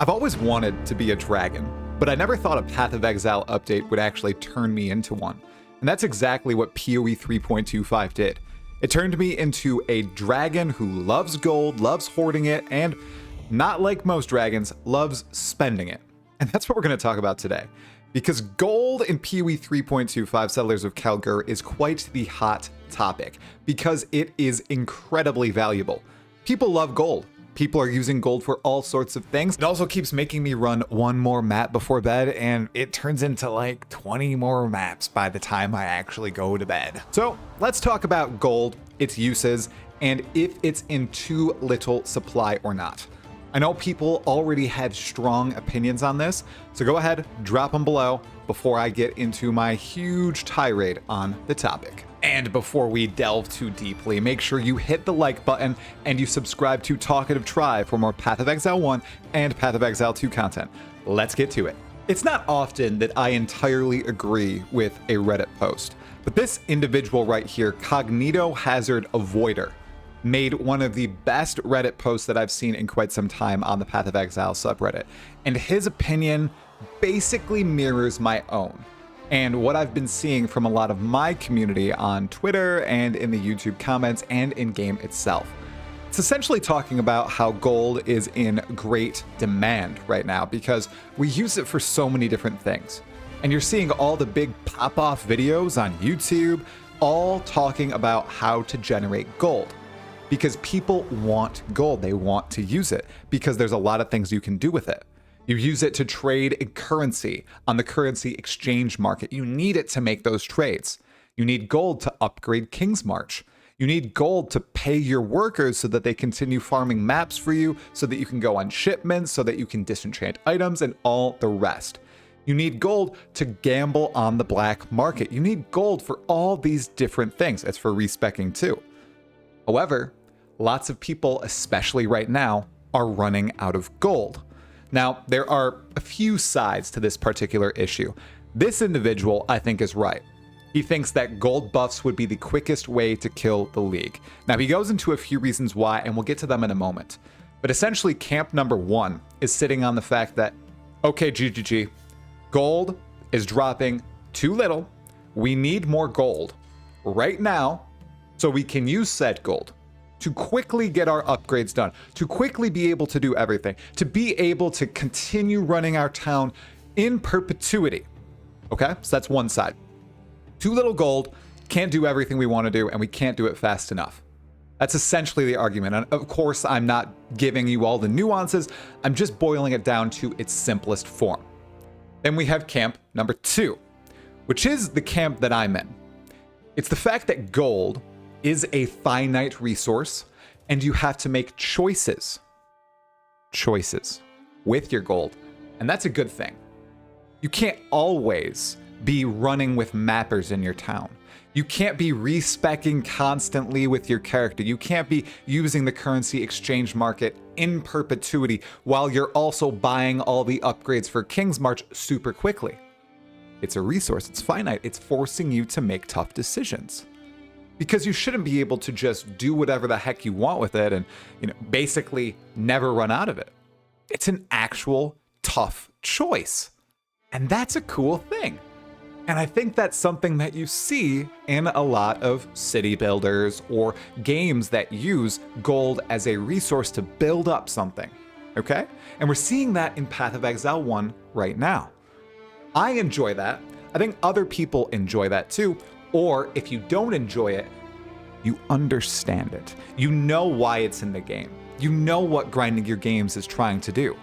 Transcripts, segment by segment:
I've always wanted to be a dragon, but I never thought a Path of Exile update would actually turn me into one. And that's exactly what PoE 3.25 did. It turned me into a dragon who loves gold, loves hoarding it, and, not like most dragons, loves spending it. And that's what we're going to talk about today. Because gold in PoE 3.25 Settlers of Kalguur is quite the hot topic, because it is incredibly valuable. People love gold. People are using gold for all sorts of things. It also keeps making me run one more map before bed, and it turns into like 20 more maps by the time I actually go to bed. So let's talk about gold, its uses, and if it's in too little supply or not. I know people already had strong opinions on this, so go ahead, drop them below before I get into my huge tirade on the topic. And before we delve too deeply, make sure you hit the like button and you subscribe to Talkative for more Path of Exile 1 and Path of Exile 2 content. Let's get to it. It's not often that I entirely agree with a Reddit post, but this individual right here, Cognito Hazard Avoider, made one of the best Reddit posts that I've seen in quite some time on the Path of Exile subreddit. And his opinion basically mirrors my own, and what I've been seeing from a lot of my community on Twitter and in the YouTube comments and in-game itself. It's essentially talking about how gold is in great demand right now because we use it for so many different things. And you're seeing all the big pop-off videos on YouTube all talking about how to generate gold. Because people want gold, they want to use it because there's a lot of things you can do with it. You use it to trade a currency on the currency exchange market. You need it to make those trades. You need gold to upgrade Kingsmarch. You need gold to pay your workers so that they continue farming maps for you, so that you can go on shipments, so that you can disenchant items and all the rest. You need gold to gamble on the black market. You need gold for all these different things. It's for respeccing too. However, lots of people, especially right now, are running out of gold. Now, there are a few sides to this particular issue. This individual, I think, is right. He thinks that gold buffs would be the quickest way to kill the league. Now, he goes into a few reasons why, and we'll get to them in a moment. But essentially, camp number one is sitting on the fact that, okay, GGG, gold is dropping too little. We need more gold right now so we can use said gold to quickly get our upgrades done, to quickly be able to do everything, to be able to continue running our town in perpetuity. Okay, so that's one side. Too little gold, can't do everything we want to do, and we can't do it fast enough. That's essentially the argument. And of course, I'm not giving you all the nuances. I'm just boiling it down to its simplest form. Then we have camp number two, which is the camp that I'm in. It's the fact that gold is a finite resource, and you have to make choices with your gold, and that's a good thing. You can't always be running with mappers in your town. You can't be respeccing constantly with your character. You can't be using the currency exchange market in perpetuity while you're also buying all the upgrades for Kingsmarch super quickly. It's a resource, it's finite, it's forcing you to make tough decisions. Because you shouldn't be able to just do whatever the heck you want with it and, basically never run out of it. It's an actual tough choice. And that's a cool thing. And I think that's something that you see in a lot of city builders or games that use gold as a resource to build up something. Okay? And we're seeing that in Path of Exile 1 right now. I enjoy that. I think other people enjoy that too. Or if you don't enjoy it, you understand it. You know why it's in the game. You know what grinding your games is trying to do.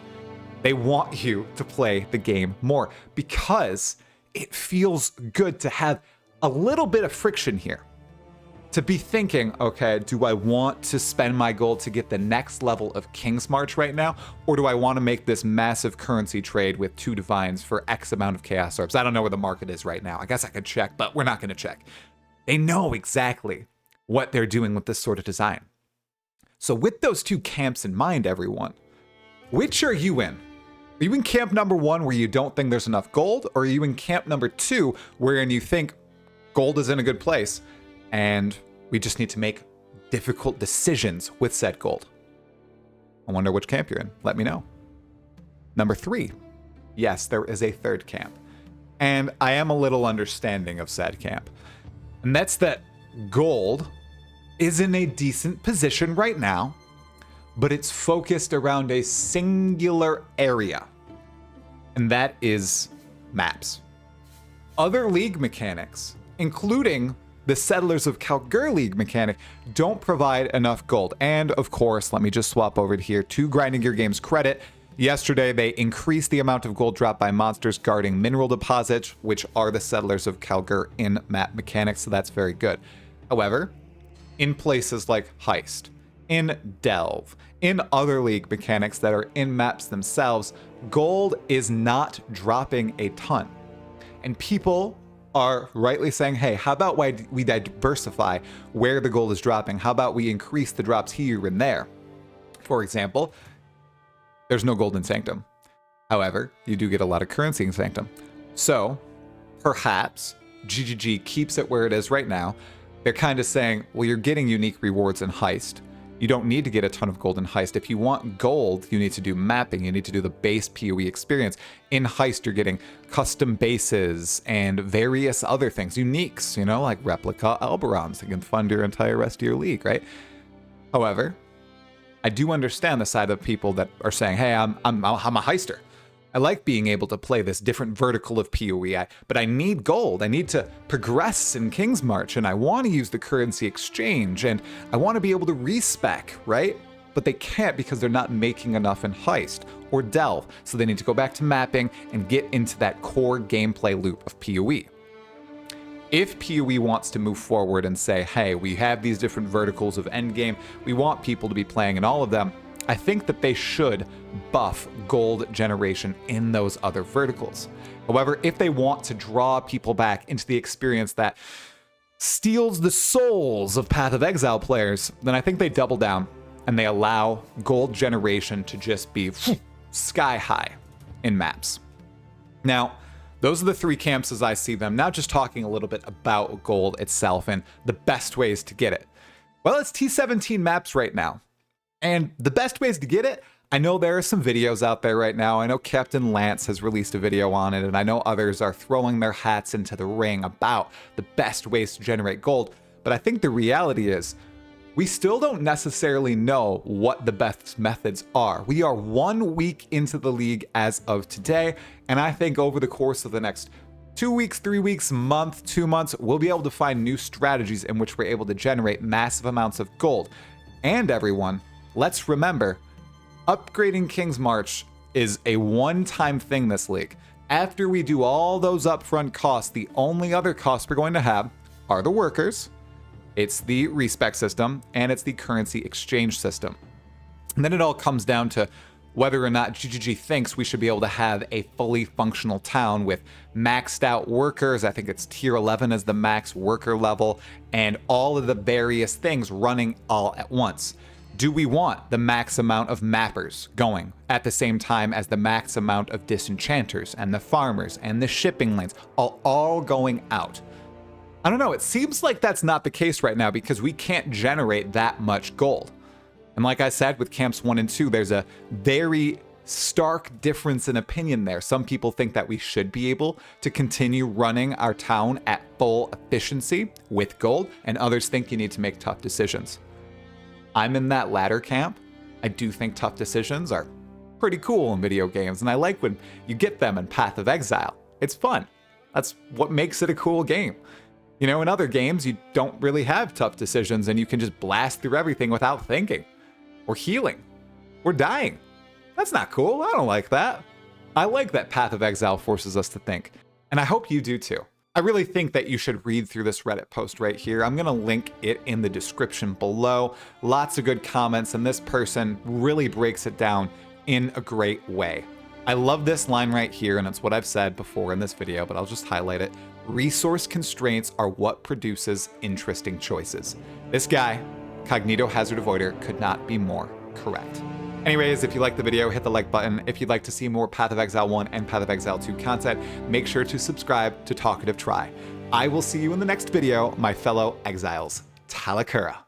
They want you to play the game more because it feels good to have a little bit of friction here. To be thinking, okay, do I want to spend my gold to get the next level of Kingsmarch right now? Or do I want to make this massive currency trade with 2 divines for X amount of chaos orbs? I don't know where the market is right now. I guess I could check, but we're not going to check. They know exactly what they're doing with this sort of design. So with those two camps in mind, everyone, which are you in? Are you in camp number one where you don't think there's enough gold? Or are you in camp number two wherein you think gold is in a good place and we just need to make difficult decisions with said gold? I wonder which camp you're in. Let me know. Number 3, yes, there is a third camp. And I am a little understanding of said camp. And that's that gold is in a decent position right now, but it's focused around a singular area. And that is maps. Other league mechanics, including the Settlers of Kalguur League mechanic, don't provide enough gold. And of course, let me just swap over here to Grinding Gear Games credit. Yesterday, they increased the amount of gold dropped by monsters guarding mineral deposits, which are the Settlers of Kalguur in map mechanics, so that's very good. However, in places like Heist, in Delve, in other league mechanics that are in maps themselves, gold is not dropping a ton. And people are rightly saying, hey, how about we diversify where the gold is dropping? How about we increase the drops here and there? For example, there's no gold in Sanctum. However, you do get a lot of currency in Sanctum. So perhaps GGG keeps it where it is right now. They're kind of saying, well, you're getting unique rewards in Heist. You don't need to get a ton of gold in Heist. If you want gold, you need to do mapping. You need to do the base PoE experience. In Heist, you're getting custom bases and various other things. Uniques, like replica Alberons that can fund your entire rest of your league, right? However, I do understand the side of people that are saying, hey, I'm a heister. I like being able to play this different vertical of PoE, but I need gold. I need to progress in Kingsmarch, and I want to use the currency exchange, and I want to be able to respec, right? But they can't because they're not making enough in Heist or Delve, so they need to go back to mapping and get into that core gameplay loop of PoE. If PoE wants to move forward and say, hey, we have these different verticals of endgame, we want people to be playing in all of them, I think that they should buff gold generation in those other verticals. However, if they want to draw people back into the experience that steals the souls of Path of Exile players, then I think they double down and they allow gold generation to just be sky high in maps. Now, those are the 3 camps as I see them. Now just talking a little bit about gold itself and the best ways to get it. Well, it's T17 maps right now. And the best ways to get it, I know there are some videos out there right now. I know Captain Lance has released a video on it, and I know others are throwing their hats into the ring about the best ways to generate gold. But I think the reality is, we still don't necessarily know what the best methods are. We are 1 week into the league as of today, and I think over the course of the next 2 weeks, 3 weeks, month, 2 months, we'll be able to find new strategies in which we're able to generate massive amounts of gold. And everyone, let's remember, upgrading Kingsmarch is a one-time thing this league. After we do all those upfront costs, the only other costs we're going to have are the workers, it's the respec system, and it's the currency exchange system. And then it all comes down to whether or not GGG thinks we should be able to have a fully functional town with maxed out workers. I think it's tier 11 as the max worker level, and all of the various things running all at once. Do we want the max amount of mappers going at the same time as the max amount of disenchanters and the farmers and the shipping lanes all going out? I don't know, it seems like that's not the case right now because we can't generate that much gold. And like I said, with camps 1 and 2, there's a very stark difference in opinion there. Some people think that we should be able to continue running our town at full efficiency with gold, and others think you need to make tough decisions. I'm in that latter camp. I do think tough decisions are pretty cool in video games, and I like when you get them in Path of Exile. It's fun. That's what makes it a cool game. In other games, you don't really have tough decisions, and you can just blast through everything without thinking, or healing, or dying. That's not cool. I don't like that. I like that Path of Exile forces us to think, and I hope you do too. I really think that you should read through this Reddit post right here. I'm gonna link it in the description below. Lots of good comments, and this person really breaks it down in a great way. I love this line right here, and it's what I've said before in this video, but I'll just highlight it. Resource constraints are what produces interesting choices. This guy, Cognito Hazard Avoider, could not be more correct. Anyways, if you liked the video, hit the like button. If you'd like to see more Path of Exile 1 and Path of Exile 2 content, make sure to subscribe to Talkative Try. I will see you in the next video, my fellow exiles. Talakura.